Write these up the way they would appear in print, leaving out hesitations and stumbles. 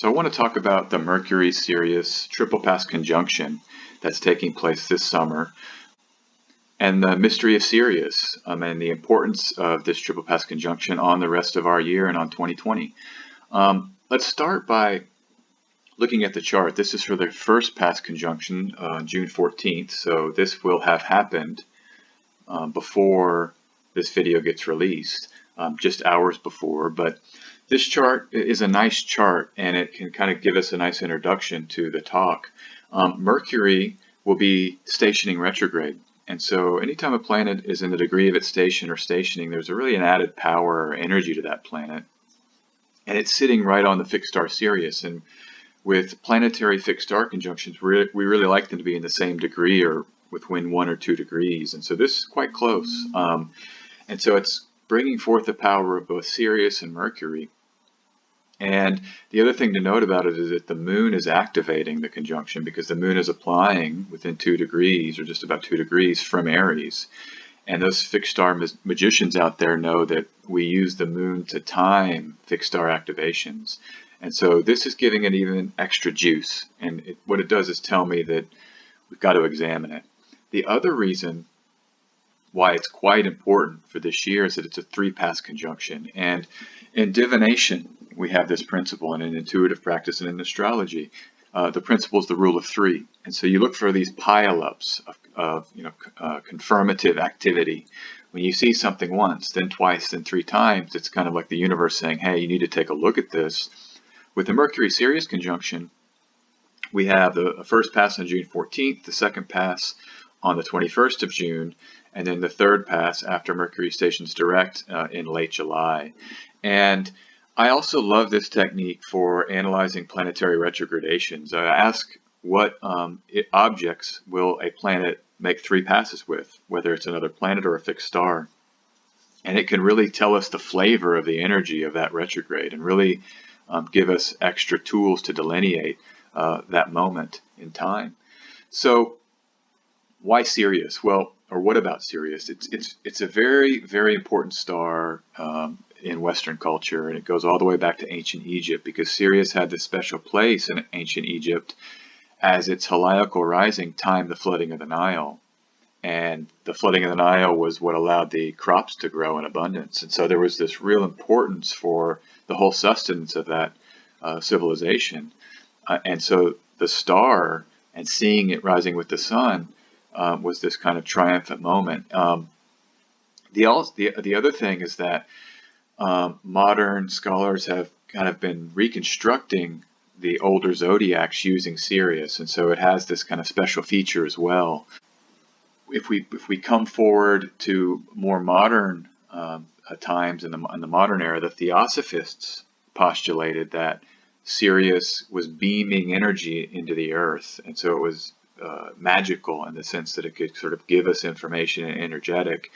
So I want to talk about the Mercury-Sirius triple pass conjunction that's taking place this summer, and the mystery of Sirius, and the importance of this triple pass conjunction on the rest of our year and on 2020. Let's start by looking at the chart. This is for the first pass conjunction on June 14th, so this will have happened before this video gets released, just hours before. But this chart is a nice chart, and it can kind of give us a nice introduction to the talk. Mercury will be stationing retrograde, and so anytime a planet is in the degree of its station or stationing, there's really an added power or energy to that planet, and it's sitting right on the fixed star Sirius. And with planetary fixed star conjunctions, we really like them to be in the same degree or within 1 or 2 degrees, and so this is quite close. And so it's bringing forth the power of both Sirius and Mercury. And the other thing to note about it is that the moon is activating the conjunction, because the moon is applying within 2 degrees or just about 2 degrees from Aries. And those fixed star magicians out there know that we use the moon to time fixed star activations. And so this is giving it even extra juice. And what it does is tell me that we've got to examine it. The other reason why it's quite important for this year is that it's a 3-pass conjunction. And in divination, we have this principle, and in intuitive practice and in astrology, the principle is the rule of 3. And so you look for these pile-ups of confirmative activity. When you see something once, then twice, then 3 times, it's kind of like the universe saying, hey, you need to take a look at this. With the Mercury-Sirius conjunction, we have the first pass on June 14th, the second pass on the 21st of June, and then the third pass after Mercury stations direct in late July. And I also love this technique for analyzing planetary retrogradations. I ask what objects will a planet make 3 passes with, whether it's another planet or a fixed star. And it can really tell us the flavor of the energy of that retrograde and really give us extra tools to delineate that moment in time. So why Sirius? Well, or what about Sirius? It's a very, very important star in Western culture, and it goes all the way back to ancient Egypt, because Sirius had this special place in ancient Egypt as its heliacal rising timed the flooding of the Nile. And the flooding of the Nile was what allowed the crops to grow in abundance. And so there was this real importance for the whole sustenance of that civilization. And so the star and seeing it rising with the sun was this kind of triumphant moment. The other thing is that modern scholars have kind of been reconstructing the older zodiacs using Sirius, and so it has this kind of special feature as well. If we come forward to more modern times in the modern era, the Theosophists postulated that Sirius was beaming energy into the earth, and so it was magical in the sense that it could sort of give us information and energetic.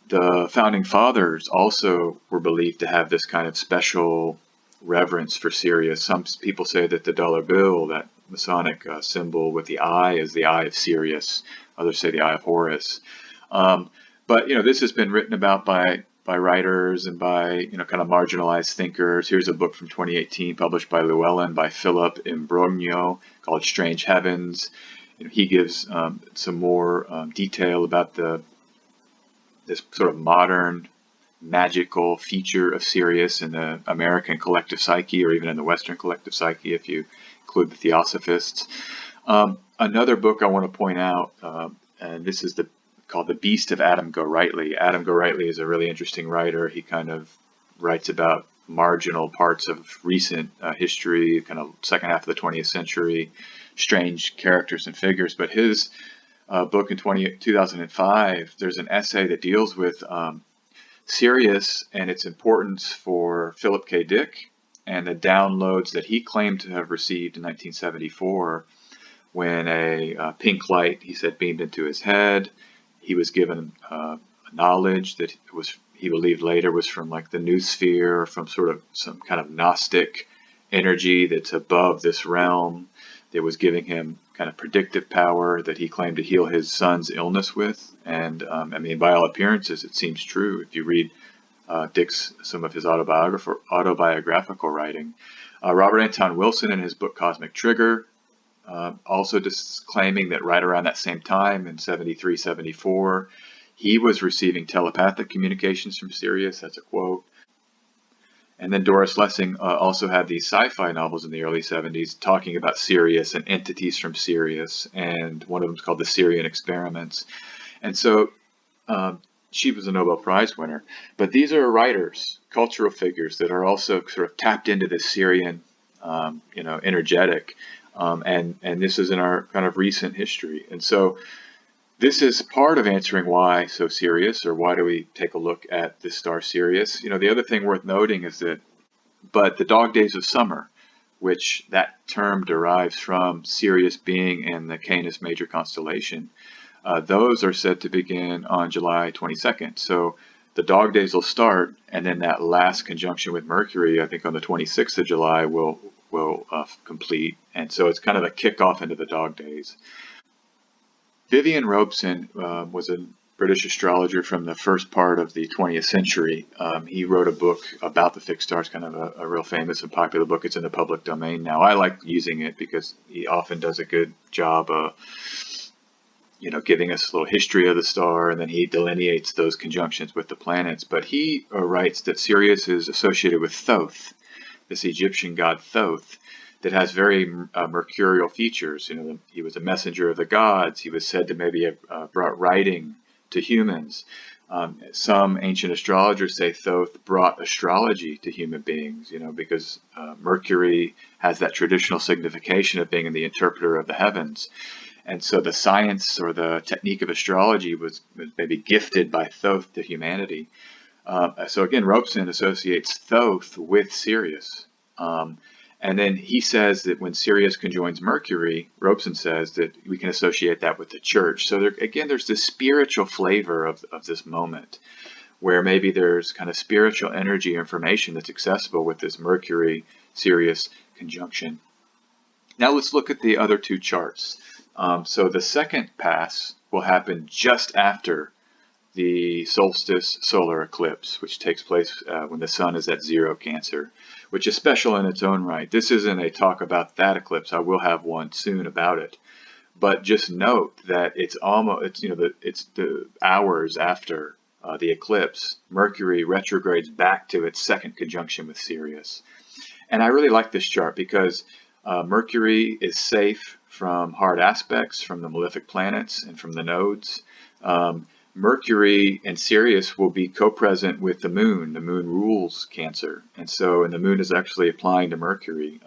The founding fathers also were believed to have this kind of special reverence for Sirius. Some people say that the dollar bill, that Masonic symbol with the eye, is the eye of Sirius. Others say the eye of Horus. But this has been written about by writers and by kind of marginalized thinkers. Here's a book from 2018 published by Llewellyn by Philip Imbrogno called Strange Heavens. He gives some more detail about this sort of modern magical feature of Sirius in the American collective psyche, or even in the Western collective psyche if you include the Theosophists. Another book I want to point out, and this is called The Beast of Adam Gorightly. Adam Gorightly is a really interesting writer. He kind of writes about marginal parts of recent history, kind of second half of the 20th century, strange characters and figures. But his book in 2005, there's an essay that deals with Sirius and its importance for Philip K. Dick and the downloads that he claimed to have received in 1974 when a pink light, he said, beamed into his head. He was given knowledge that he believed later was from like the new sphere, or from sort of some kind of Gnostic energy that's above this realm, that was giving him kind of predictive power that he claimed to heal his son's illness with. And I mean, by all appearances, it seems true if you read some of his autobiographical writing. Robert Anton Wilson, in his book Cosmic Trigger, also claiming that right around that same time in 73, 74, he was receiving telepathic communications from Sirius. That's a quote. And then Doris Lessing also had these sci-fi novels in the early 70s talking about Sirius and entities from Sirius, and one of them is called the Sirian Experiments. And so she was a Nobel Prize winner. But these are writers, cultural figures that are also sort of tapped into this Sirian, energetic, and this is in our kind of recent history. And so this is part of answering why so Sirius, or why do we take a look at this star Sirius. The other thing worth noting is that, but the dog days of summer, which that term derives from Sirius being in the Canis Major constellation, those are said to begin on July 22nd. So the dog days will start, and then that last conjunction with Mercury, I think on the 26th of July, will complete. And so it's kind of a kickoff into the dog days. Vivian Robeson was a British astrologer from the first part of the 20th century. He wrote a book about the fixed stars, kind of a real famous and popular book. It's in the public domain now. I like using it because he often does a good job of giving us a little history of the star, and then he delineates those conjunctions with the planets. But he writes that Sirius is associated with Thoth, this Egyptian god Thoth, that has very mercurial features. He was a messenger of the gods. He was said to maybe have brought writing to humans. Some ancient astrologers say Thoth brought astrology to human beings, because Mercury has that traditional signification of being the interpreter of the heavens. And so the science or the technique of astrology was maybe gifted by Thoth to humanity. So again, Robeson associates Thoth with Sirius. And then he says that when Sirius conjoins Mercury, Robeson says that we can associate that with the church. So there's this spiritual flavor of this moment, where maybe there's kind of spiritual energy or information that's accessible with this Mercury-Sirius conjunction. Now let's look at the other two charts. So the second pass will happen just after the solstice solar eclipse, which takes place when the sun is at 0 Cancer, which is special in its own right. This isn't a talk about that eclipse. I will have one soon about it. But just note that it's the hours after the eclipse. Mercury retrogrades back to its second conjunction with Sirius. And I really like this chart because Mercury is safe from hard aspects, from the malefic planets, and from the nodes. Mercury and Sirius will be co-present with the moon. The moon rules Cancer, and the moon is actually applying to Mercury.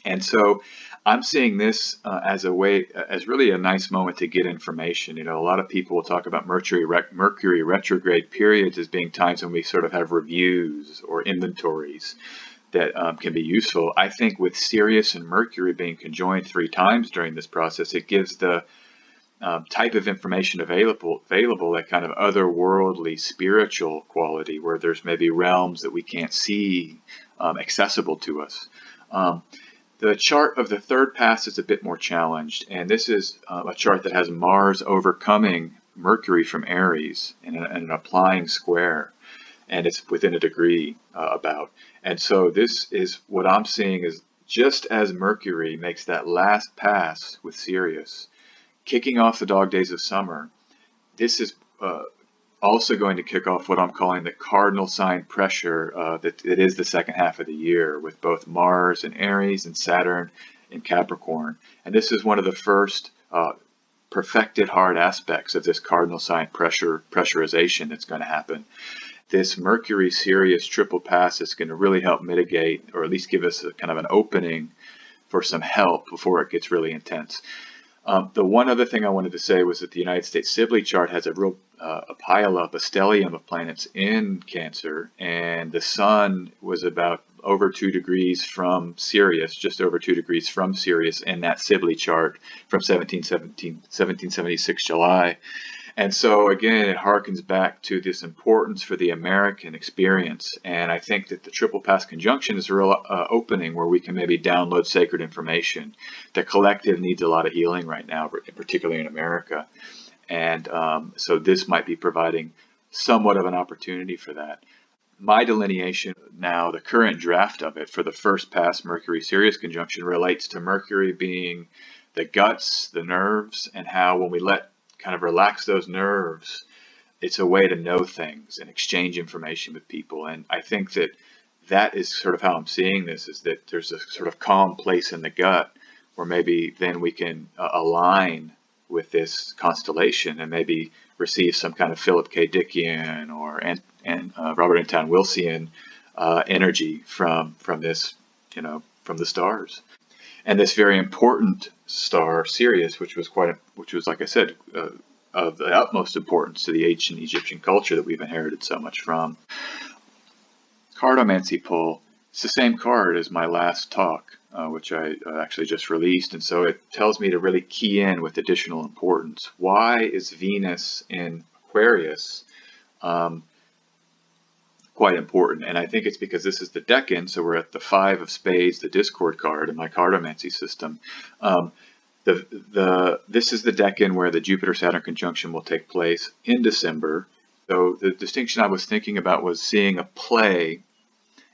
And so I'm seeing this as really a nice moment to get information. A lot of people will talk about Mercury retrograde periods as being times when we sort of have reviews or inventories that can be useful. I think with Sirius and Mercury being conjoined 3 times during this process, it gives the type of information available, that kind of otherworldly spiritual quality, where there's maybe realms that we can't see accessible to us. The chart of the third pass is a bit more challenged, and this is a chart that has Mars overcoming Mercury from Aries in an applying square, and it's within a degree about. And so this is what I'm seeing is just as Mercury makes that last pass with Sirius, kicking off the dog days of summer, this is also going to kick off what I'm calling the cardinal sign pressure that it is the second half of the year, with both Mars in Aries and Saturn in Capricorn. And this is one of the first perfected hard aspects of this cardinal sign pressurization that's going to happen. This Mercury-Sirius triple pass is going to really help mitigate, or at least give us a kind of an opening for some help before it gets really intense. The one other thing I wanted to say was that the United States Sibley chart has a real a pile-up, a stellium of planets in Cancer, and the Sun was about over 2 degrees from Sirius, just over 2 degrees from Sirius in that Sibley chart from 1776 July. And so again, it harkens back to this importance for the American experience. And I think that the triple pass conjunction is a real opening where we can maybe download sacred information. The collective needs a lot of healing right now, particularly in America. And so this might be providing somewhat of an opportunity for that. my delineation now, the current draft of it for the first pass Mercury Sirius conjunction relates to Mercury being the guts, the nerves, and how when we kind of relax those nerves, it's a way to know things and exchange information with people. And I think that is sort of how I'm seeing this, is that there's a sort of calm place in the gut where maybe then we can align with this constellation and maybe receive some kind of Philip K. Dickian or Robert Anton Wilson energy from this, from the stars. And this very important star, Sirius, which was like I said, of the utmost importance to the ancient Egyptian culture that we've inherited so much from. Cardomancy pull. It's the same card as my last talk, which I actually just released, and so it tells me to really key in with additional importance. Why is Venus in Aquarius quite important? And I think it's because this is the decan, so we're at the 5 of spades, the discord card in my cardomancy system. This is the decan where the Jupiter-Saturn conjunction will take place in December. So the distinction I was thinking about was seeing a play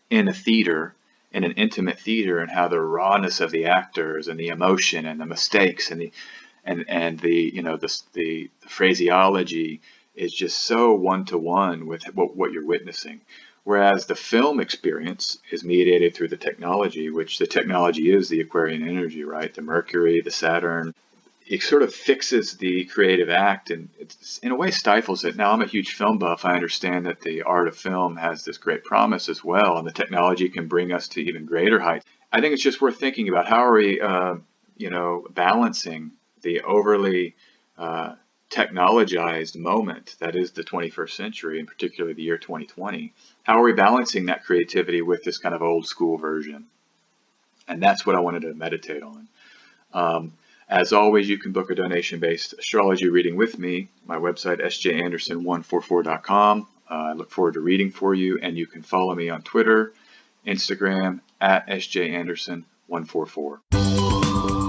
in a theater, in an intimate theater, and how the rawness of the actors and the emotion and the mistakes and the phraseology is just so one-to-one with what you're witnessing. Whereas the film experience is mediated through the technology, which the technology is the Aquarian energy, right? The Mercury, the Saturn. It sort of fixes the creative act and it's, in a way, stifles it. Now, I'm a huge film buff. I understand that the art of film has this great promise as well, and the technology can bring us to even greater heights. I think it's just worth thinking about how are we, balancing the overly technologized moment that is the 21st century, and particularly the year 2020. How are we balancing that creativity with this kind of old school version? And that's what I wanted to meditate on. As always, you can book a donation-based astrology reading with me. My website, sjanderson144.com. I look forward to reading for you, and you can follow me on Twitter, Instagram, at sjanderson144.